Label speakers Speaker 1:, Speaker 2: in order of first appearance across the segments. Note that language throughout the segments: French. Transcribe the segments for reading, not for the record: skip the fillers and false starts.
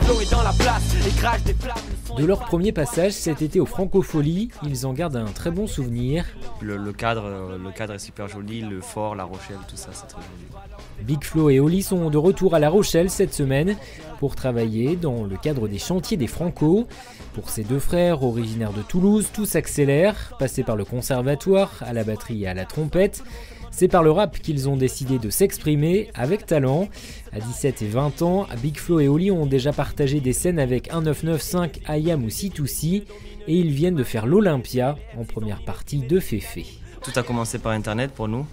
Speaker 1: Flo est dans la place et crache des flammes.
Speaker 2: De leur premier passage cet été au Francophonie, ils en gardent un très bon souvenir.
Speaker 3: Le cadre est super joli, le fort, La Rochelle, tout ça, c'est très joli.
Speaker 2: Big Flo et Oli sont de retour à La Rochelle cette semaine pour travailler dans le cadre des chantiers des Franco. Pour ces deux frères originaires de Toulouse, tout s'accélère, passés par le conservatoire, à la batterie et à la trompette. C'est par le rap qu'ils ont décidé de s'exprimer avec talent. À 17 et 20 ans, Big Flo et Oli ont déjà partagé des scènes avec 1995, IAM ou C2C et ils viennent de faire l'Olympia en première partie de Féfé.
Speaker 3: Tout a commencé par Internet pour nous.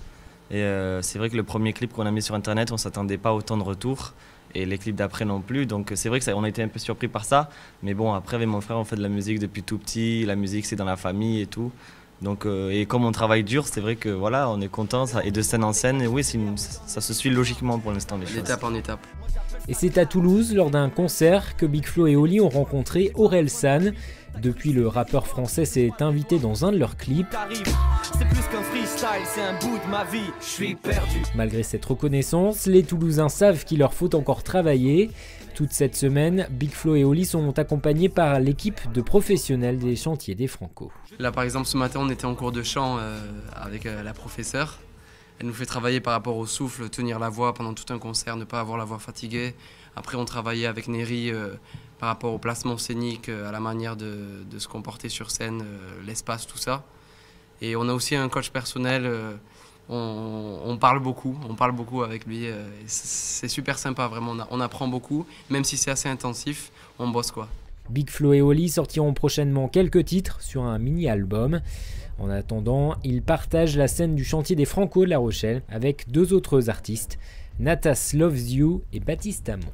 Speaker 3: Et c'est vrai que le premier clip qu'on a mis sur Internet, on ne s'attendait pas à autant de retours. Et les clips d'après non plus. Donc c'est vrai qu'on a été un peu surpris par ça. Mais bon, après avec mon frère, on fait de la musique depuis tout petit. La musique, c'est dans la famille et tout. Donc, et comme on travaille dur, c'est vrai que voilà, on est content. Et de scène en scène, et oui, ça se suit logiquement pour l'instant les choses.
Speaker 4: D'étape en étape.
Speaker 2: Et c'est à Toulouse, lors d'un concert, que Big Flo et Oli ont rencontré Orelsan. Depuis, le rappeur français s'est invité dans un de leurs clips.
Speaker 1: C'est plus qu'un freestyle, c'est un bout de ma vie, je suis perdu.
Speaker 2: Malgré cette reconnaissance, les Toulousains savent qu'il leur faut encore travailler. Toute cette semaine, Big Flo et Oli sont accompagnés par l'équipe de professionnels des chantiers des Franco.
Speaker 4: Là par exemple ce matin on était en cours de chant avec la professeure. Elle nous fait travailler par rapport au souffle, tenir la voix pendant tout un concert, ne pas avoir la voix fatiguée. Après on travaillait avec Neri par rapport au placement scénique, à la manière de se comporter sur scène, l'espace, tout ça. Et on a aussi un coach personnel, on parle beaucoup avec lui. C'est super sympa vraiment, on apprend beaucoup, même si c'est assez intensif, on bosse quoi.
Speaker 2: Big Flo et Oli sortiront prochainement quelques titres sur un mini-album. En attendant, ils partagent la scène du chantier des Franco de La Rochelle avec deux autres artistes, Natas Loves You et Baptiste Amon.